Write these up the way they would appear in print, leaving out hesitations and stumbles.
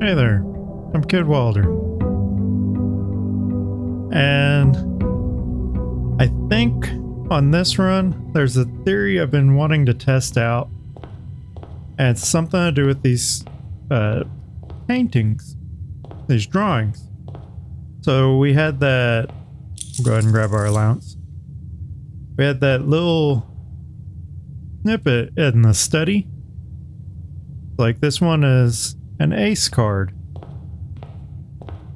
Hey there, I'm Kid Walder. And I think on this run, there's a theory I've been wanting to test out. And it's something to do with these paintings, these drawings. So we had that, we'll go ahead and grab our allowance. We had that little snippet in the study. Like this one is an ace card.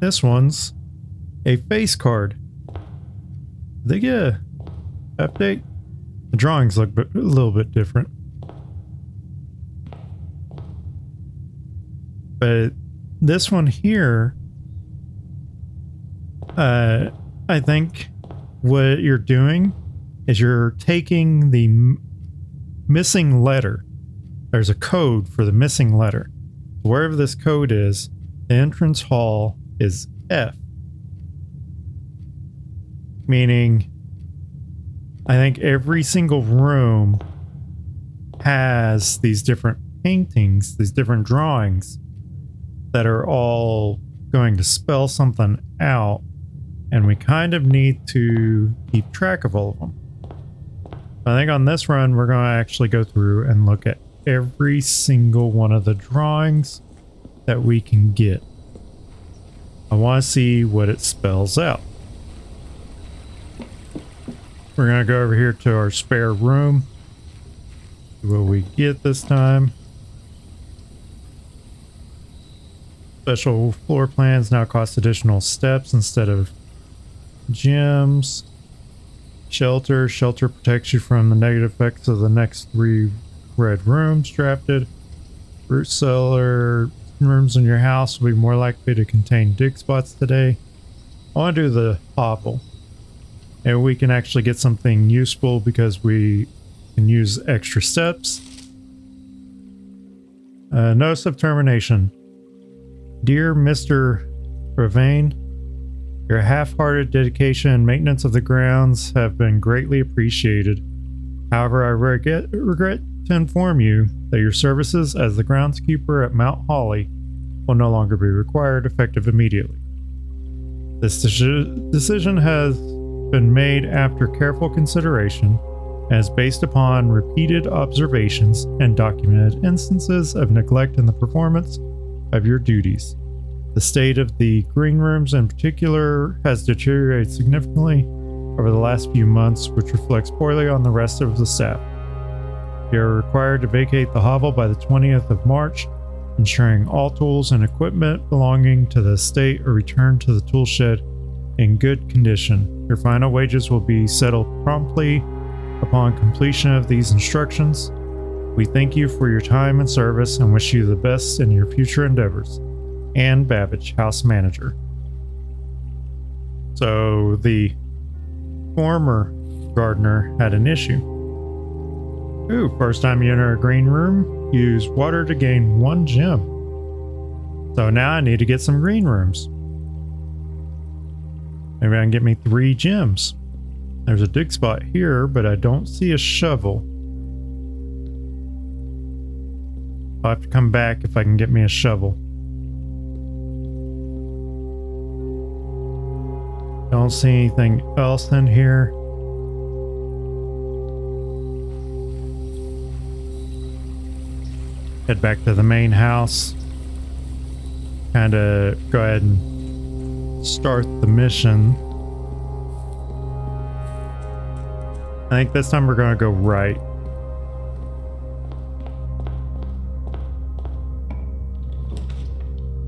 This one's a face card. Did they get a update? The drawings look a little bit different. But this one here, I think what you're doing is you're taking the missing letter. There's a code for the missing letter. Wherever this code is, the entrance hall is F. Meaning, I think every single room has these different paintings, these different drawings that are all going to spell something out, and we kind of need to keep track of all of them. I think on this run, we're going to actually go through and look at every single one of the drawings that we can get. I want to see what it spells out. We're going to go over here to our spare room. See what we get this time. Special floor plans now cost additional steps instead of gems. Shelter protects you from the negative effects of the next 3 red rooms drafted. Root cellar rooms in your house will be more likely to contain dig spots today. I want to do the hovel. And we can actually get something useful because we can use extra steps. Notice of termination. Dear Mr. Ravane, your half-hearted dedication and maintenance of the grounds have been greatly appreciated. However, I regret to inform you that your services as the groundskeeper at Mount Holly will no longer be required, effective immediately. This decision has been made after careful consideration and is based upon repeated observations and documented instances of neglect in the performance of your duties. The state of the green rooms in particular has deteriorated significantly over the last few months, which reflects poorly on the rest of the staff. You are required to vacate the hovel by the 20th of March, ensuring all tools and equipment belonging to the estate are returned to the tool shed in good condition. Your final wages will be settled promptly upon completion of these instructions. We thank you for your time and service and wish you the best in your future endeavors. Ann Babbage, house manager. So the former gardener had an issue. Ooh, first time you enter a green room, use water to gain 1 gem. So now I need to get some green rooms. Maybe I can get me 3 gems. There's a dig spot here, but I don't see a shovel. I'll have to come back if I can get me a shovel. Don't see anything else in here. Head back to the main house. Kinda go ahead and start the mission. I think this time we're gonna go right.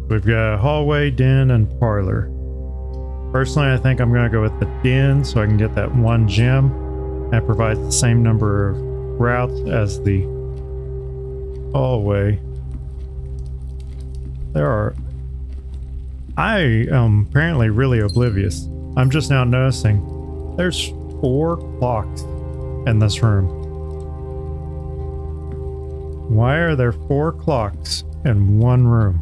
We've got a hallway, den, and parlor. Personally, I think I'm going to go with the den so I can get that 1 gem. That provides the same number of routes as the hallway. I am apparently really oblivious. I'm just now noticing there's 4 clocks in this room. Why are there 4 clocks in one room?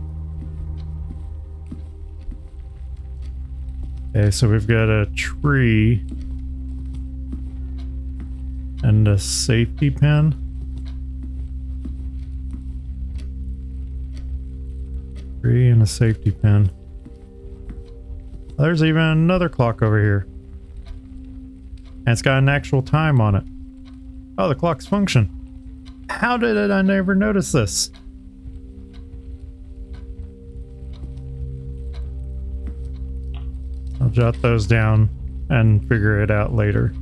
Okay, so we've got a tree and a safety pin. 3 3 and a safety pin. There's even another clock over here. And it's got an actual time on it. Oh, the clock's function. How did I never notice this? I'll jot those down and figure it out later.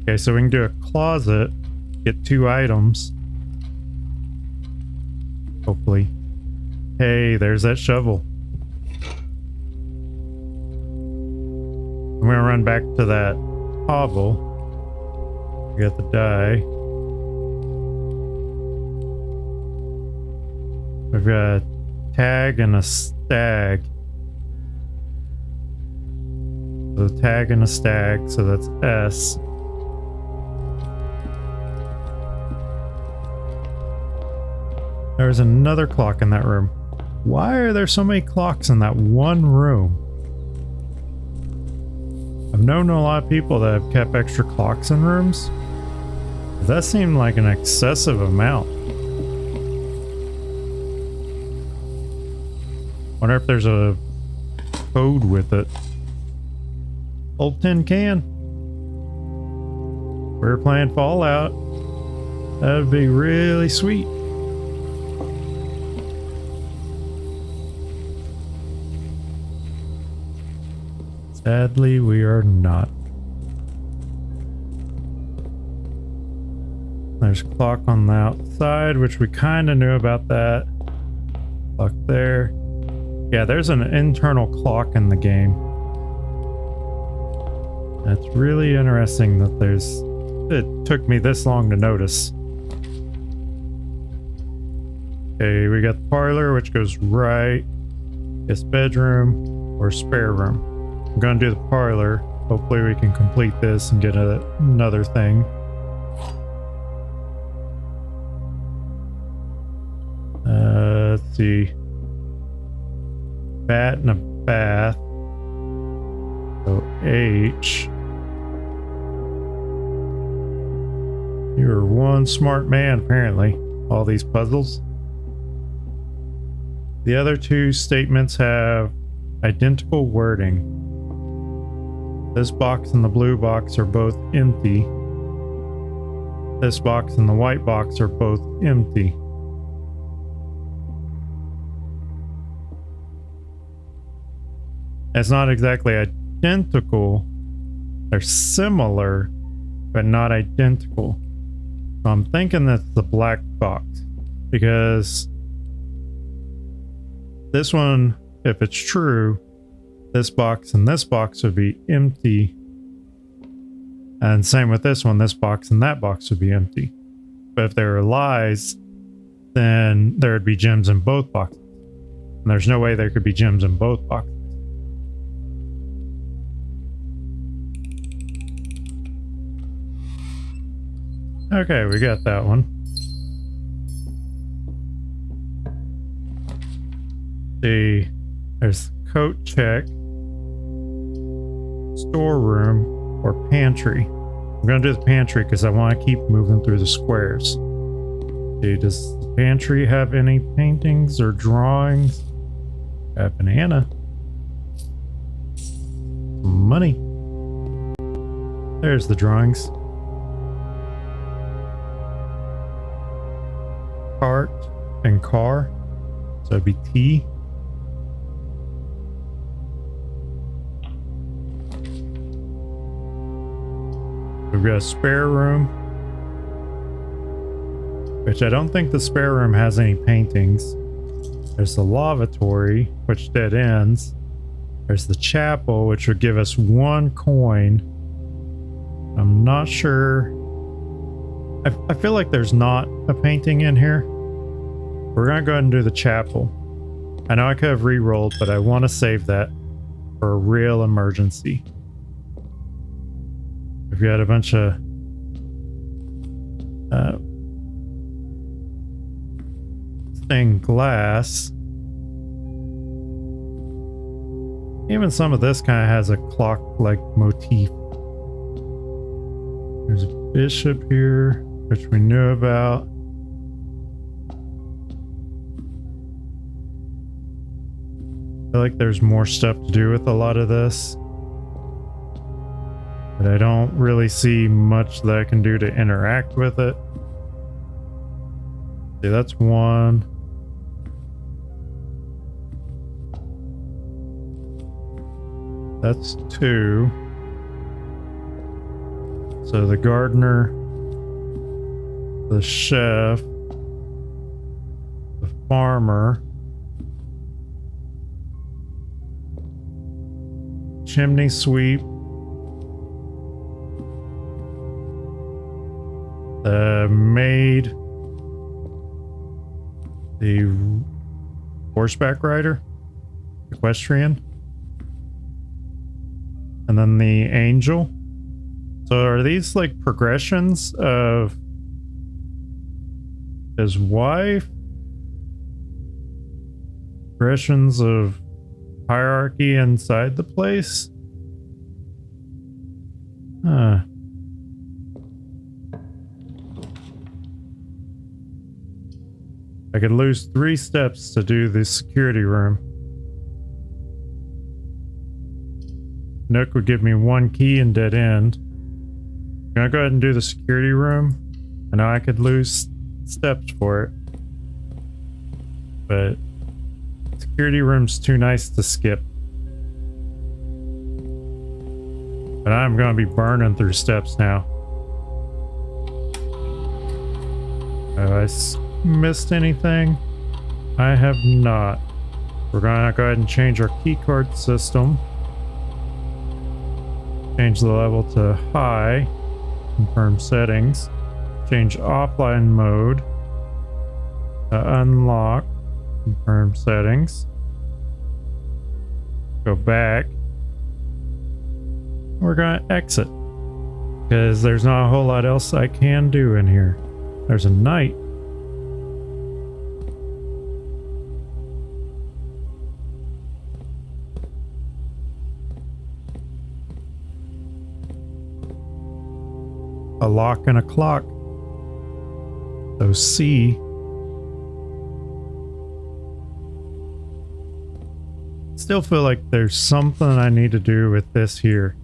Okay, so we can do a closet, get 2 items. Hopefully. Hey, there's that shovel. I'm gonna run back to that hovel. We got the die. We've got a tag and a stag. So the tag and a stag, so that's S. There's another clock in that room. Why are there so many clocks in that one room? I've known a lot of people that have kept extra clocks in rooms. That seemed like an excessive amount. Wonder if there's a code with it. Old tin can. We were playing Fallout. That'd be really sweet. Sadly, we are not. There's a clock on the outside, which we kind of knew about that. Clock there. Yeah, there's an internal clock in the game. That's really interesting that it took me this long to notice. Okay, we got the parlor, which goes right. Guest bedroom or spare room. I'm gonna do the parlor. Hopefully we can complete this and get another thing. Let's see. Bat and a bath. So H. You're one smart man, apparently. All these puzzles. The other 2 statements have identical wording. This box and the blue box are both empty. This box and the white box are both empty. It's not exactly identical. They're similar, but not identical. So I'm thinking that's the black box, because this one, if it's true, this box and this box would be empty. And same with this one, this box and that box would be empty. But if there are lies, then there would be gems in both boxes. And there's no way there could be gems in both boxes. Okay, we got that one. See, there's coat check, storeroom, or pantry. I'm gonna do the pantry because I want to keep moving through the squares. See, does the pantry have any paintings or drawings? Got a banana. Money. There's the drawings. Cart and car. So it'd be T. We've got a spare room, which I don't think the spare room has any paintings. There's the lavatory, which dead ends. There's the chapel, which would give us 1 coin. I'm not sure. I feel like there's not a painting in here. We're gonna go ahead and do the chapel. I know I could have re-rolled, but I want to save that for a real emergency. We've got a bunch of stained glass. Even some of this kind of has a clock-like motif. There's a bishop here, which we knew about. feel like there's more stuff to do with a lot of this, but I don't really see much that I can do to interact with it. See, that's one. That's two. So the gardener, the chef, the farmer, chimney sweep, the maid, the horseback rider, equestrian, and then the angel. So are these like progressions of his wife? Progressions of hierarchy inside the place? Huh. I could lose 3 steps to do the security room. Nook would give me 1 key and dead end. I'm gonna go ahead and do the security room. I know I could lose steps for it, but security room's too nice to skip. But I'm gonna be burning through steps now. Have I missed anything? I have not. We're gonna go ahead and change our keycard system. Change the level to high. Confirm settings. Change offline mode to unlock. Confirm settings. Go back. We're gonna exit because there's not a whole lot else I can do in here. There's a knight. A lock and a clock. So C. Still feel like there's something I need to do with this here.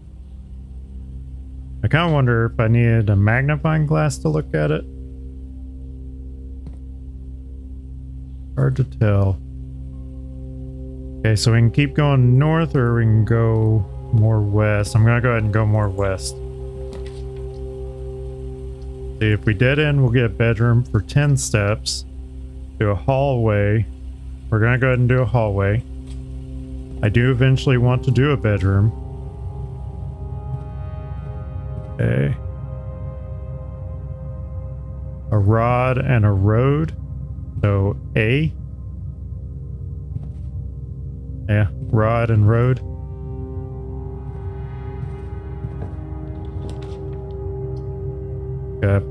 I kind of wonder if I needed a magnifying glass to look at it. Hard to tell. Okay, so we can keep going north or we can go more west. I'm gonna go ahead and go more west. See, if we dead end, we'll get a bedroom for 10 steps. Do a hallway. We're gonna go ahead and do a hallway. I do eventually want to do a bedroom. Okay. A rod and a road. So A. Yeah, rod and road. Got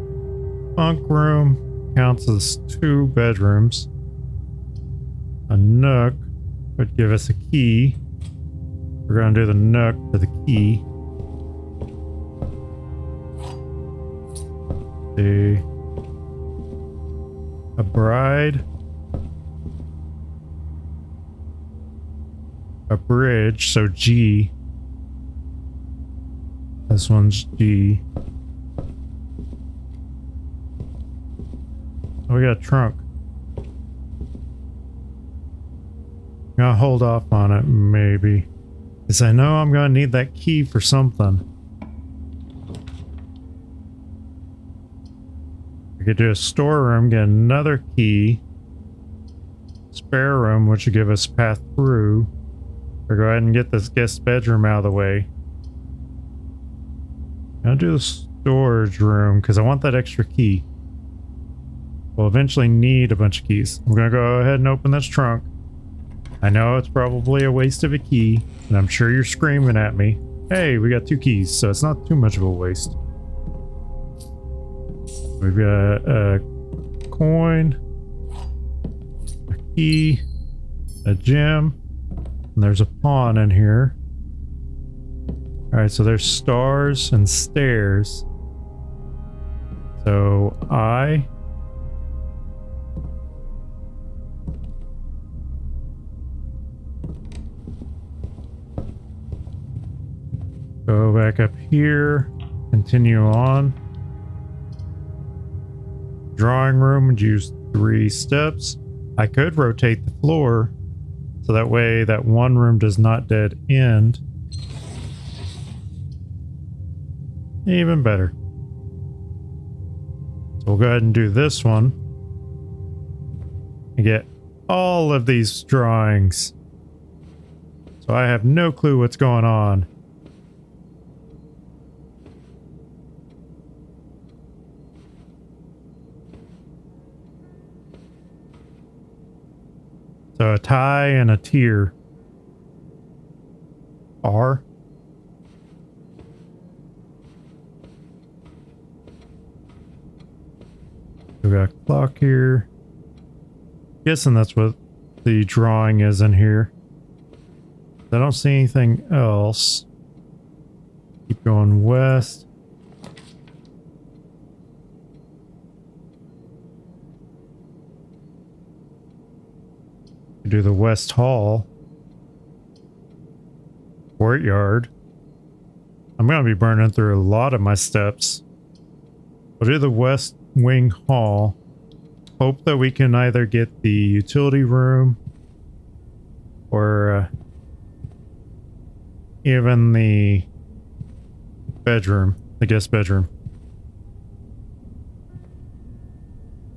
bunk room. Counts as 2 bedrooms. A nook would give us a key. We're going to do the nook for the key. A bride. A bridge, so G. This one's G. Oh, we got a trunk. I'm gonna hold off on it, maybe. Because I know I'm gonna need that key for something. I could do a storeroom, get another key. Spare room, which would give us path through. Or go ahead and get this guest bedroom out of the way. I'm gonna do the storage room because I want that extra key. We'll eventually need a bunch of keys. I'm gonna go ahead and open this trunk. I know it's probably a waste of a key, and I'm sure you're screaming at me. Hey, we got 2 keys, so it's not too much of a waste. We've got a coin, a key, a gem, and there's a pawn in here. Alright, so there's stars and stairs. So I... back up here. Continue on. Drawing room would use 3 steps. I could rotate the floor so that way that one room does not dead end. Even better. So we'll go ahead and do this one. And get all of these drawings. So I have no clue what's going on. So a tie and a tier. R. We got a clock here. Guessing that's what the drawing is in here. I don't see anything else. Keep going west. Do the West Hall. Courtyard. I'm going to be burning through a lot of my steps. We'll do the West Wing Hall. Hope that we can either get the utility room or even the bedroom, the guest bedroom.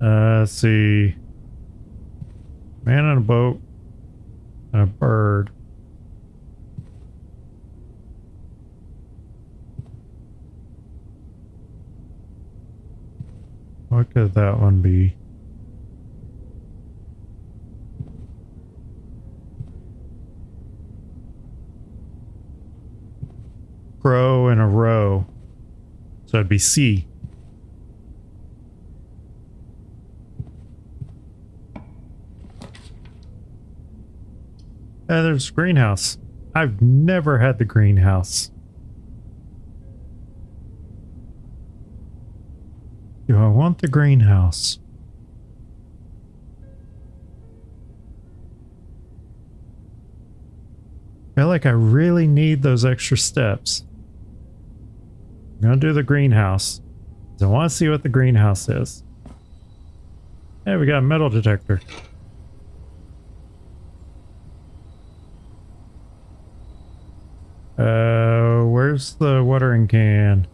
Let's see. Man on a boat and a bird. What could that one be? Crow in a row. So it'd be C. There's greenhouse. I've never had the greenhouse. Do I want the greenhouse? I feel like I really need those extra steps. I'm gonna do the greenhouse. I want to see what the greenhouse is. Hey, we got a metal detector. Where's the watering can?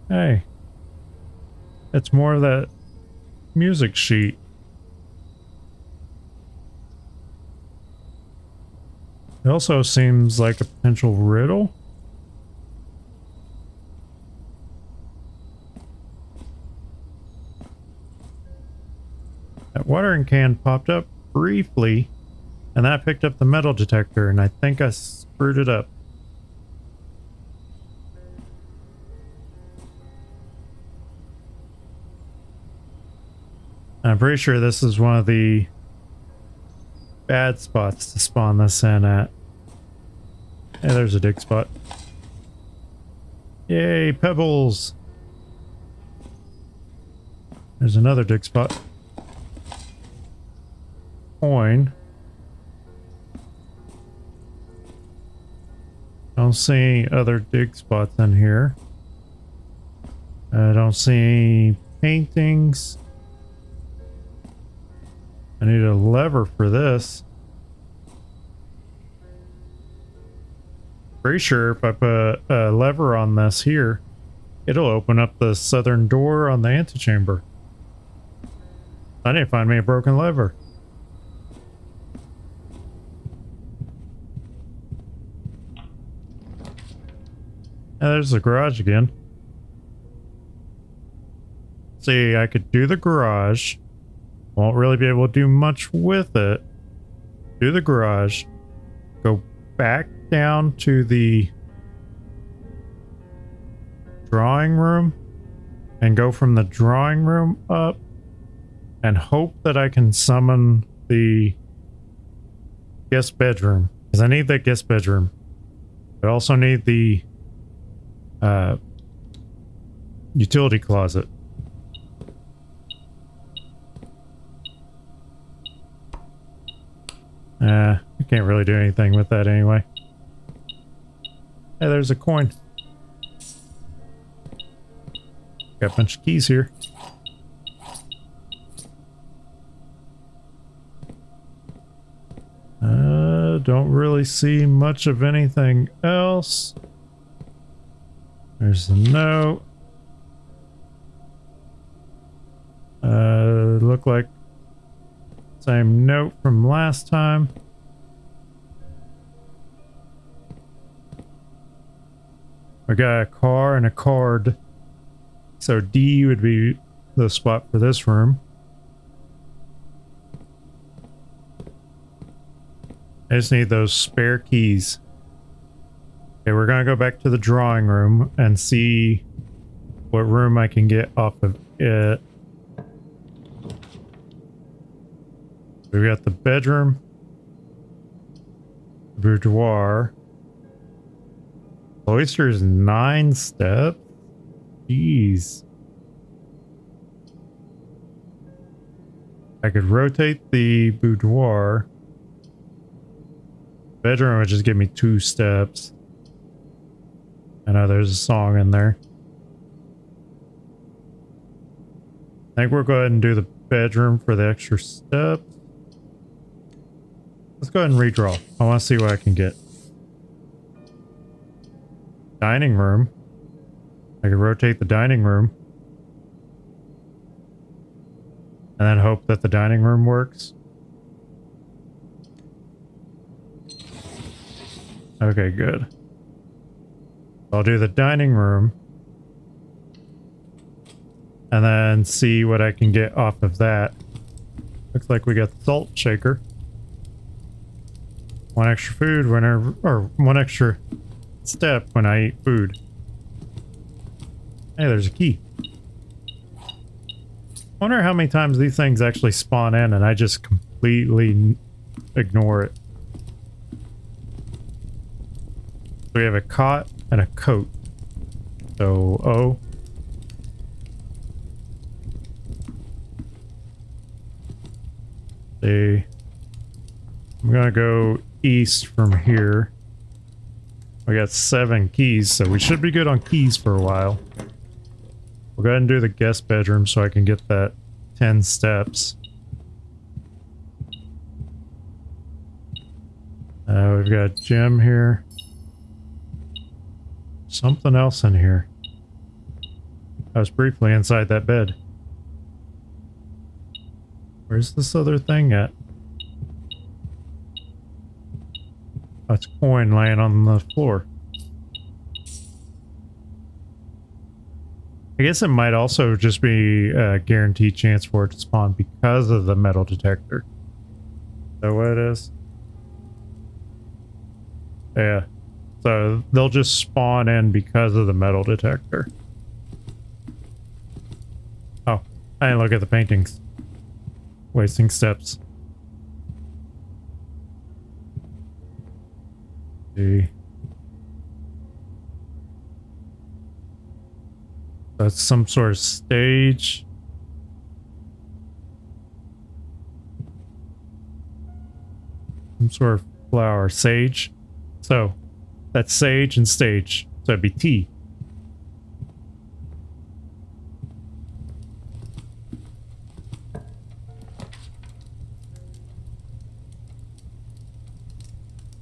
Hey. It's more of that music sheet. It also seems like a potential riddle. That watering can popped up briefly, and that picked up the metal detector, and I think I screwed it up. I'm pretty sure this is one of the bad spots to spawn this in at. Hey, there's a dig spot. Yay, pebbles! There's another dig spot. Coin. Don't see any other dig spots in here. I don't see any paintings. I need a lever for this. Pretty sure if I put a lever on this here, it'll open up the southern door on the antechamber. I need to find me a broken lever. There's the garage again. See, I could do the garage. Won't really be able to do much with it. Do the garage. Go back down to the drawing room. And go from the drawing room up. And hope that I can summon the guest bedroom. Because I need that guest bedroom. I also need the utility closet. I can't really do anything with that anyway. Hey, there's a coin. Got a bunch of keys here. Don't really see much of anything else. There's a note. Look like same note from last time. We got a car and a card. So D would be the spot for this room. I just need those spare keys. Okay, we're gonna go back to the drawing room and see what room I can get off of it. We've got the bedroom, boudoir. Cloister's 9 steps. Jeez. I could rotate the boudoir. Bedroom would just give me 2 steps. I know there's a song in there. I think we'll go ahead and do the bedroom for the extra steps. Let's go ahead and redraw. I want to see what I can get. Dining room. I can rotate the dining room. And then hope that the dining room works. Okay, good. I'll do the dining room. And then see what I can get off of that. Looks like we got the salt shaker. 1 extra food whenever, or 1 extra step when I eat food. Hey, there's a key. Wonder how many times these things actually spawn in and I just completely ignore it. So we have a cot and a coat. So, O. I'm gonna go east from here. We got 7 keys, so we should be good on keys for a while. We'll go ahead and do the guest bedroom so I can get that 10 steps. We've got a gym here. Something else in here. I was briefly inside that bed. Where's this other thing at? That's a coin laying on the floor. I guess it might also just be a guaranteed chance for it to spawn because of the metal detector. Is that what it is? Yeah. So they'll just spawn in because of the metal detector. Oh, I didn't look at the paintings. Wasting steps. See. That's some sort of stage. Some sort of flower. Sage. So, that's sage and stage. So it'd be T.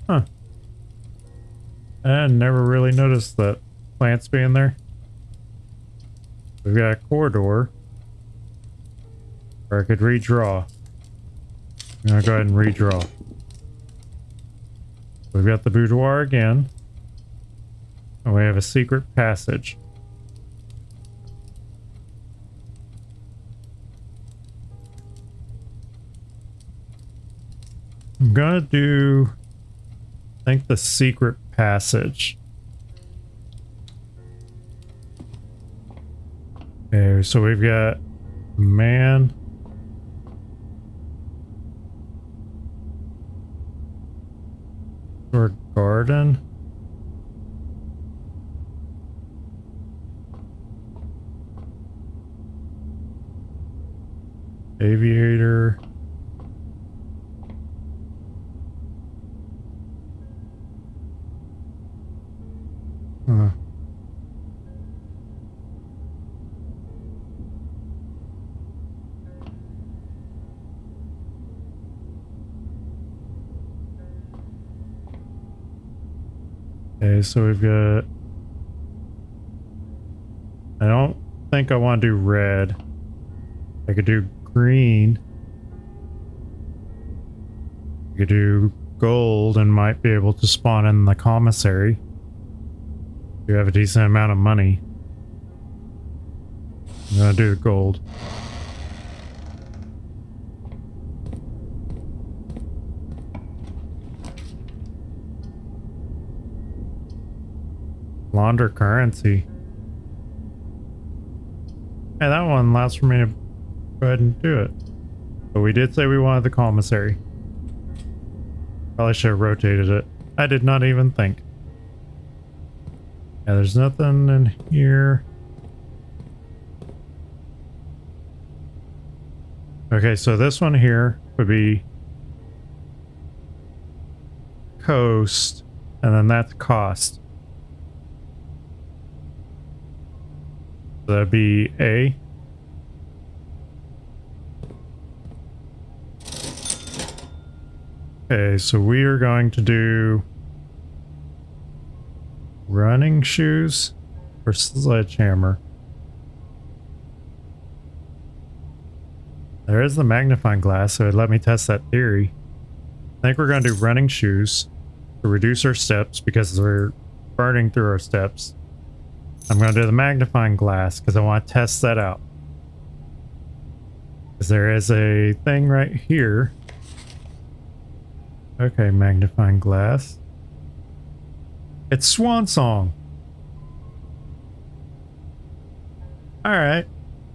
Huh. I never really noticed that plants being there. We've got a corridor. Or I could redraw. I'm gonna go ahead and redraw. We've got the boudoir again. And we have a secret passage. I'm gonna do, I think, the secret passage. Okay, so we've got man. Or garden. Aviator. Uh, okay, so we've got... I don't think I want to do red. I could do green. I could do gold and might be able to spawn in the commissary. You have a decent amount of money. I'm gonna do gold. Launder currency. Hey, that one allows for me to go ahead and do it. But we did say we wanted the commissary. Probably should have rotated it. I did not even think. Yeah, there's nothing in here. Okay, so this one here would be coast, and then that's cost. So that'd be A. Okay, so we are going to do running shoes or sledgehammer. There is the magnifying glass, so it let me test that theory. I think we're going to do running shoes to reduce our steps because we're burning through our steps. I'm going to do the magnifying glass because I want to test that out. Because there is a thing right here. Okay, magnifying glass. It's Swan Song. Alright.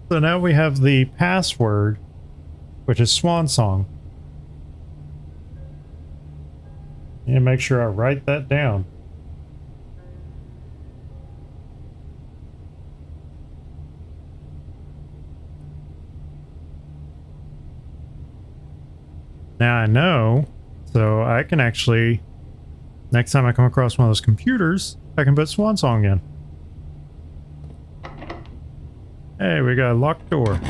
So now we have the password, which is Swan Song. And make sure I write that down. Now I know, so I can actually, next time I come across one of those computers, I can put Swan Song in. Hey, we got a locked door.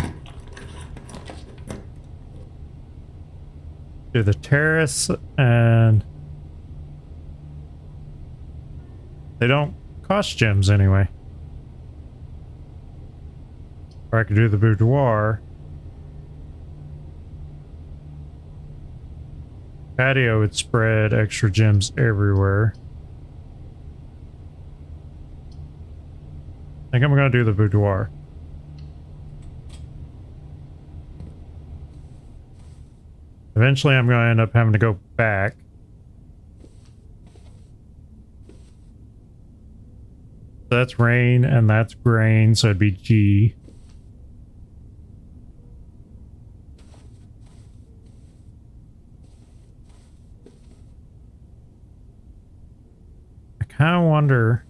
Do the terrace, and they don't cost gems anyway. Or I could do the boudoir. Patio would spread extra gems everywhere. I think I'm gonna do the boudoir. Eventually I'm gonna end up having to go back. So that's rain and that's grain, so it'd be G. I kind of wonder,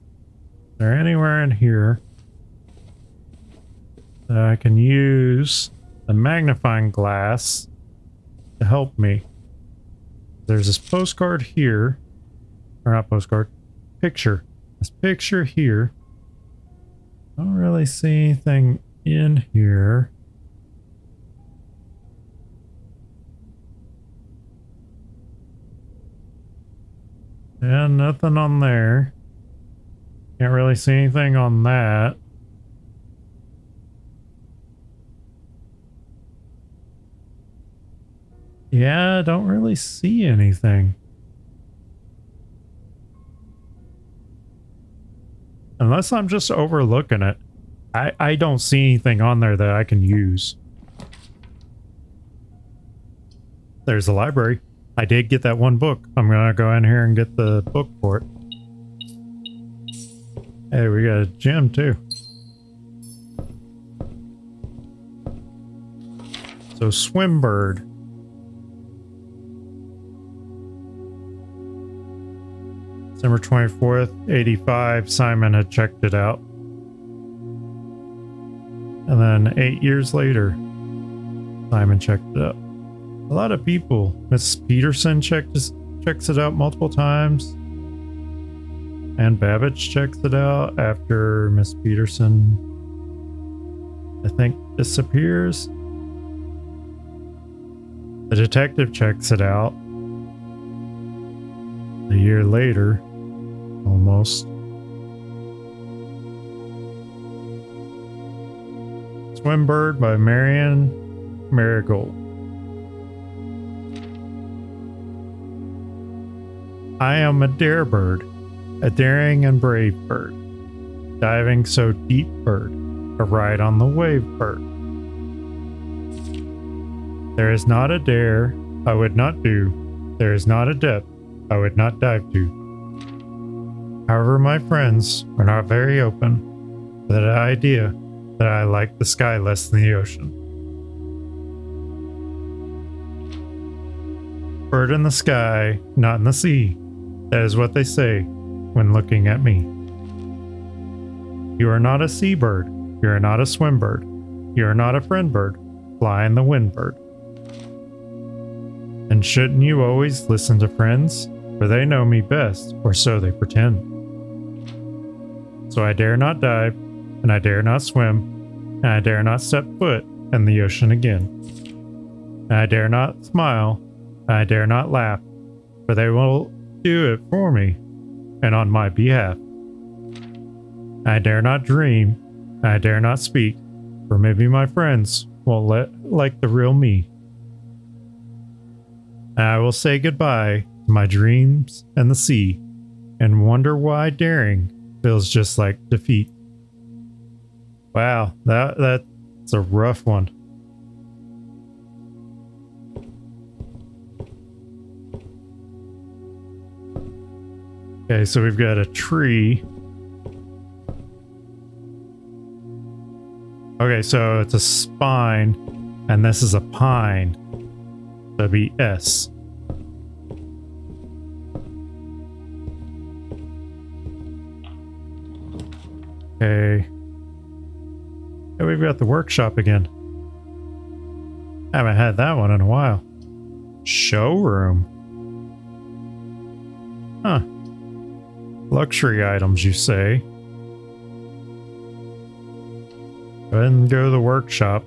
is there anywhere in here that I can use the magnifying glass to help me? There's this postcard here, or not postcard, picture. This picture here. I don't really see anything in here. Yeah, nothing on there. Can't really see anything on that. Yeah, I don't really see anything. Unless I'm just overlooking it. I don't see anything on there that I can use. There's the library. I did get that one book. I'm gonna go in here and get the book for it. Hey, we got a gym too. So Swimbird. December 24th, 85, Simon had checked it out. And then 8 years later, Simon checked it out. A lot of people. Miss Peterson checks it out multiple times. And Babbage checks it out after Miss Peterson, I think, disappears. The detective checks it out a year later, almost. Swimbird by Marian Marigold. I am a dare bird, a daring and brave bird, diving so deep bird, a ride on the wave bird. There is not a dare I would not do, there is not a depth I would not dive to. However, my friends are not very open to the idea that I like the sky less than the ocean. Bird in the sky, not in the sea. That is what they say when looking at me. You are not a seabird. You are not a swim bird. You are not a friend bird. Fly in the wind bird. And shouldn't you always listen to friends? For they know me best, or so they pretend. So I dare not dive, and I dare not swim, and I dare not step foot in the ocean again. And I dare not smile, and I dare not laugh, for they will do it for me and on my behalf. I dare not dream, and I dare not speak, for maybe my friends won't like the real me. And I will say goodbye to my dreams and the sea, and wonder why daring feels just like defeat. Wow, that's a rough one. Okay, so we've got a tree. Okay, so it's a spine, and this is a pine. That'd be S. Okay. And we've got the workshop again. Haven't had that one in a while. Showroom. Huh. Luxury items, you say? Go ahead and go to the workshop.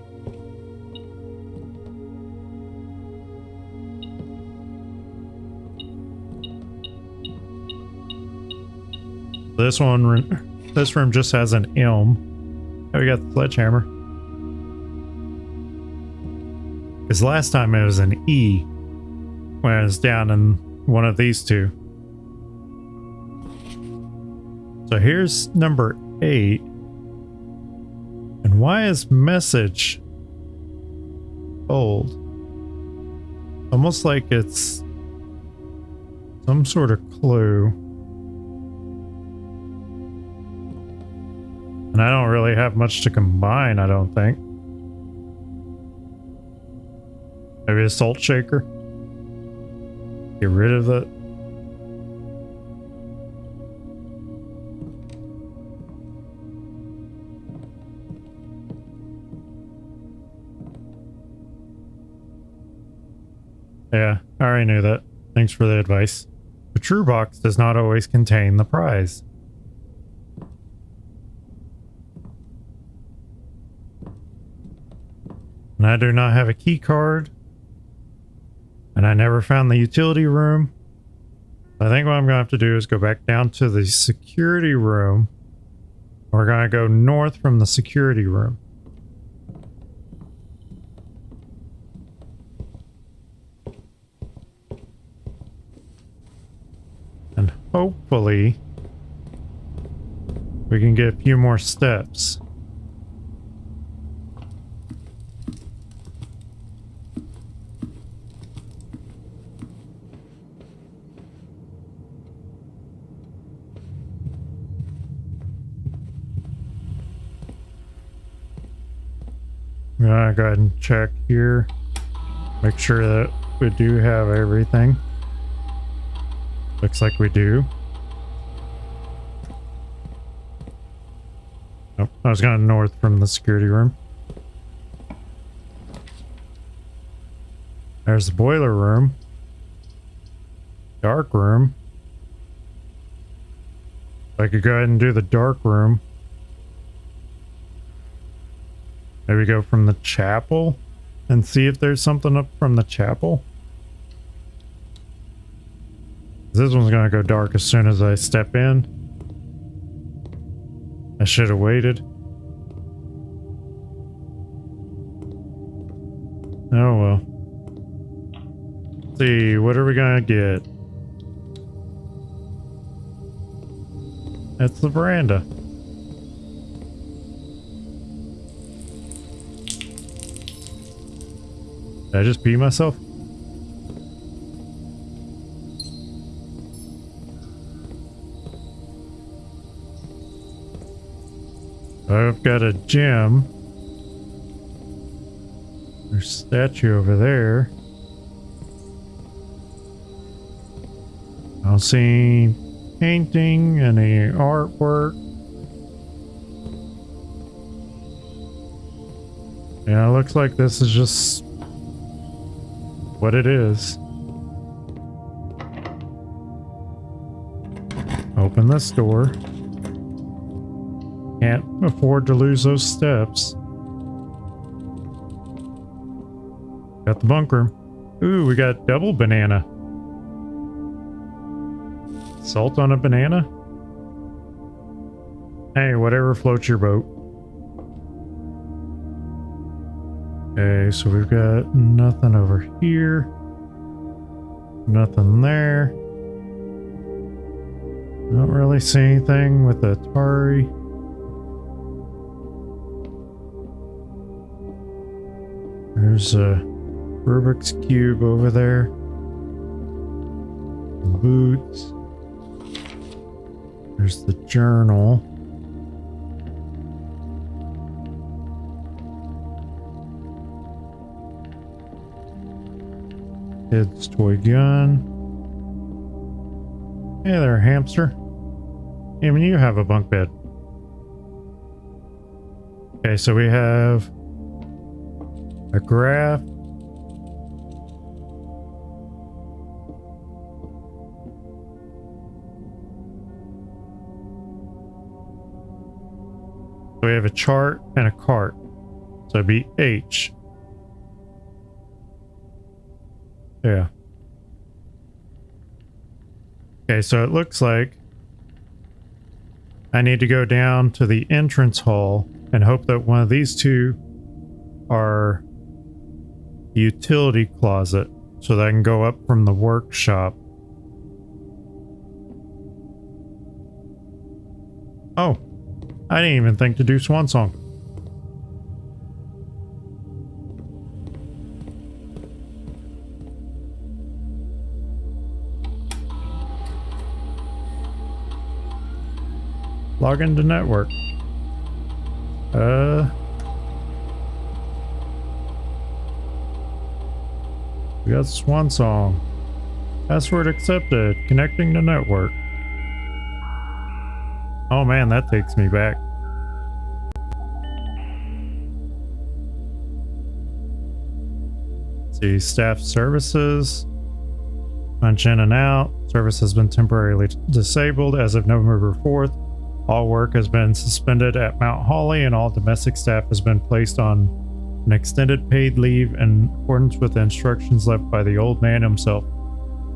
This room just has an elm. Oh, we got the sledgehammer. Because last time it was an E when it was down in one of these two. So here's number 8. And why is message bold? Almost like it's some sort of clue. And I don't really have much to combine, I don't think. Maybe a salt shaker? Get rid of it. Yeah, I already knew that. Thanks for the advice. The true box does not always contain the prize. And I do not have a key card. And I never found the utility room. I think what I'm going to have to do is go back down to the security room. We're going to go north from the security room. And hopefully we can get a few more steps. I'm gonna go ahead and check here. Make sure that we do have everything. Looks like we do. Oh, I was going north from the security room. There's the boiler room. Dark room. I could go ahead and do the dark room. Maybe go from the chapel and see if there's something up from the chapel. This one's gonna go dark as soon as I step in. I should have waited. Oh well. Let's see, what are we gonna get? That's the veranda. Did I just pee myself? I've got a gem. There's a statue over there. I don't see painting, any artwork. Yeah, it looks like this is just what it is. Open this door. Can't afford to lose those steps. Got the bunk room. Ooh, we got double banana. Salt on a banana? Hey, whatever floats your boat. Okay, so we've got nothing over here. Nothing there. Don't really see anything with the Atari. There's a Rubik's Cube over there. Boots. There's the journal. Kid's toy gun. Hey there, hamster. Even you have a bunk bed. Okay, so we have a graph. So we have a chart and a cart. So it'd be H. Yeah. Okay, so it looks like I need to go down to the entrance hall and hope that one of these two are the utility closet so that I can go up from the workshop. Oh, I didn't even think to do Swan Song. Log into network. We got Swan Song. Password accepted. Connecting to network. Oh man, that takes me back. Let's see, staff services. Punch in and out. Service has been temporarily disabled as of November 4th. All work has been suspended at Mount Holly and all domestic staff has been placed on an extended paid leave in accordance with the instructions left by the old man himself.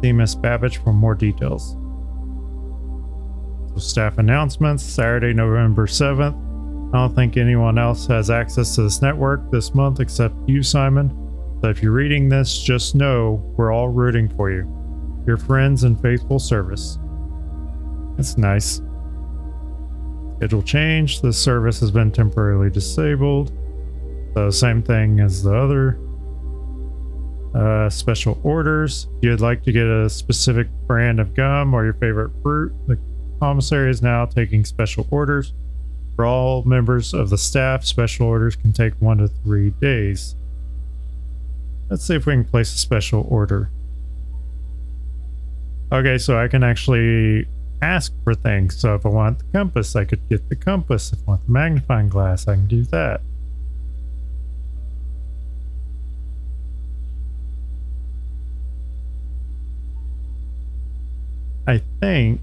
See Miss Babbage for more details. So staff announcements, Saturday, November 7th. I don't think anyone else has access to this network this month except you, Simon. So if you're reading this, just know we're all rooting for you. Your friends and faithful service. That's nice. Schedule change. This service has been temporarily disabled. So same thing as the other. Special orders. If you'd like to get a specific brand of gum or your favorite fruit, the commissary is now taking special orders. For all members of the staff, special orders can take 1 to 3 days. Let's see if we can place a special order. Okay, so I can actually ask for things. So if I want the compass, I could get the compass. If I want the magnifying glass, I can do that. I think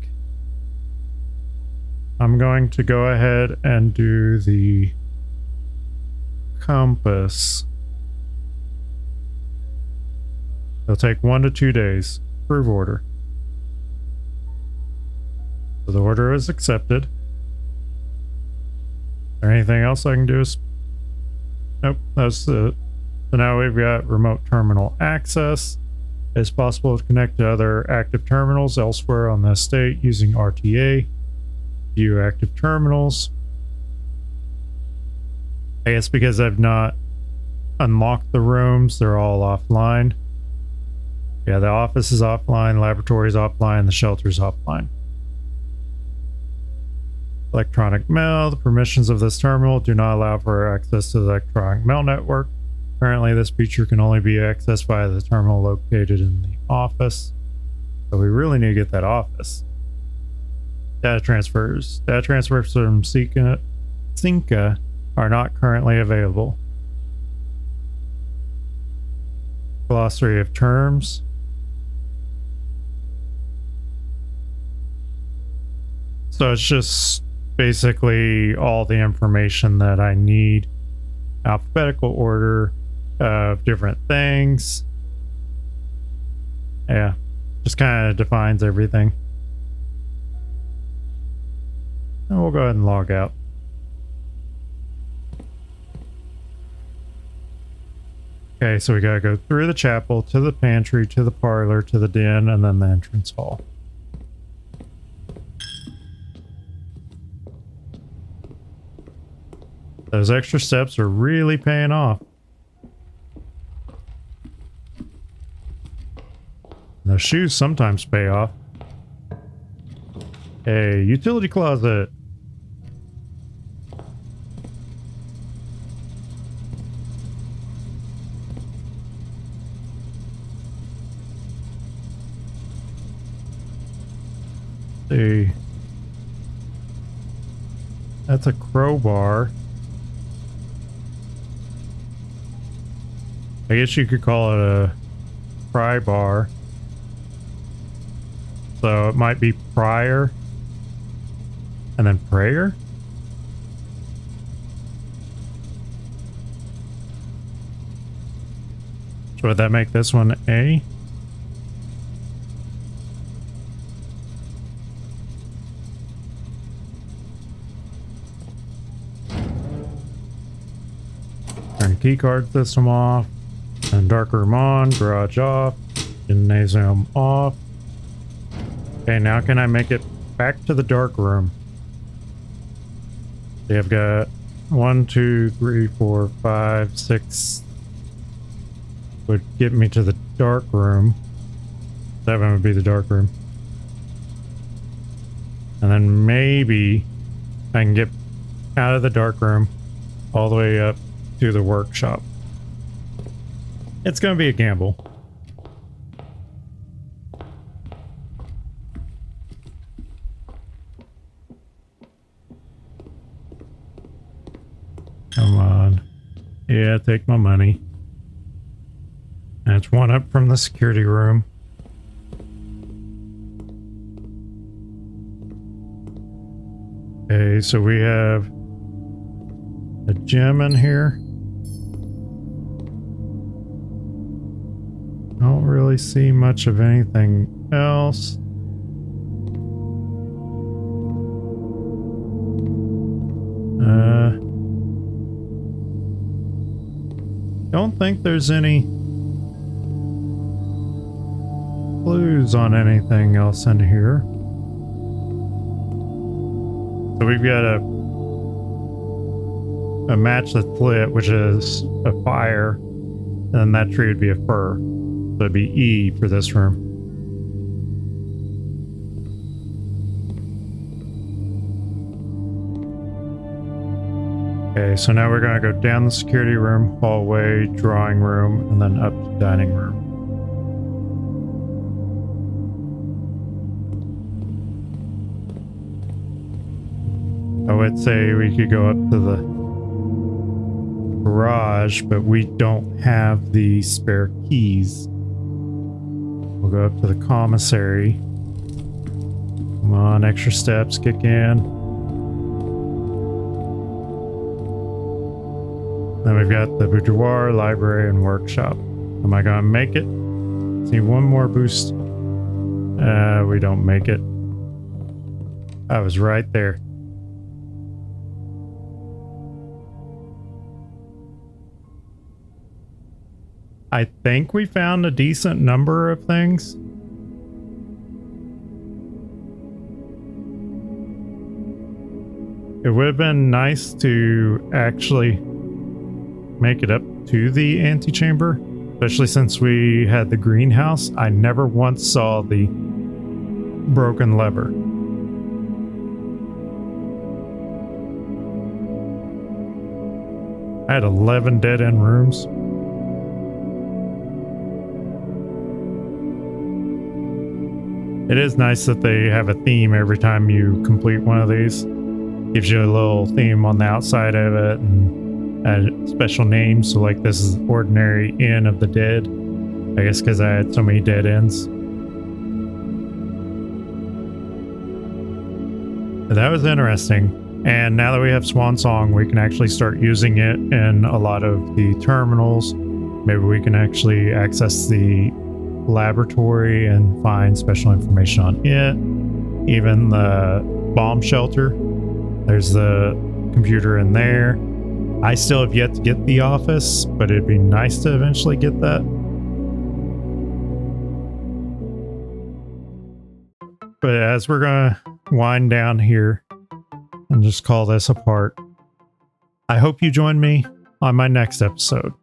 I'm going to go ahead and do the compass. It'll take 1 to 2 days. Approve order. So the order is accepted. Is there anything else I can do? Nope, that's it. So now we've got remote terminal access. It's possible to connect to other active terminals elsewhere on the estate using RTA. View active terminals. I guess because I've not unlocked the rooms, they're all offline. Yeah, the office is offline, laboratory is offline, the shelter is offline. Electronic mail. The permissions of this terminal do not allow for access to the electronic mail network. Currently, this feature can only be accessed by the terminal located in the office. So we really need to get that office. Data transfers. Data transfers from Cinca are not currently available. Glossary of terms. So it's just basically all the information that I need. Alphabetical order of different things. Yeah, just kind of defines everything. And we'll go ahead and log out. Okay, so we gotta go through the chapel, to the pantry, to the parlor, to the den, and then the entrance hall. Those extra steps are really paying off. Those shoes sometimes pay off. A utility closet. That's a crowbar. I guess you could call it a pry bar. So it might be prior and then prayer. So would that make this one A? Turn keycard system off. And dark room on, garage off, gymnasium off. Okay, now can I make it back to the dark room? See, I've got 1, 2, 3, 4, 5, 6. Would get me to the dark room. 7 would be the dark room. And then maybe I can get out of the dark room all the way up to the workshop. It's going to be a gamble. Come on. Yeah, take my money. That's 1 up from the security room. Okay, so we have a gym in here. Don't really see much of anything else. Don't think there's any clues on anything else in here. So we've got a match that's lit, which is a fire, and that tree would be a fir. So it'd be E for this room. Okay, so now we're going to go down the security room, hallway, drawing room, and then up to dining room. I would say we could go up to the garage, but we don't have the spare keys. We'll go up to the commissary. Come on, extra steps, kick in. Then we've got the boudoir, library, and workshop. Am I gonna make it? See, one more boost. We don't make it. I was right there. I think we found a decent number of things. It would have been nice to actually make it up to the antechamber, especially since we had the greenhouse. I never once saw the broken lever. I had 11 dead-end rooms. It is nice that they have a theme every time you complete one of these. Gives you a little theme on the outside of it and a special name. So like this is Ordinary Inn of the Dead. I guess because I had so many dead ends. But that was interesting. And now that we have Swan Song, we can actually start using it in a lot of the terminals. Maybe we can actually access the laboratory and find special information on it. Even the bomb shelter. There's the computer in there. I still have yet to get the office, but it'd be nice to eventually get that. But as we're gonna wind down here and just call this a part, I hope you join me on my next episode.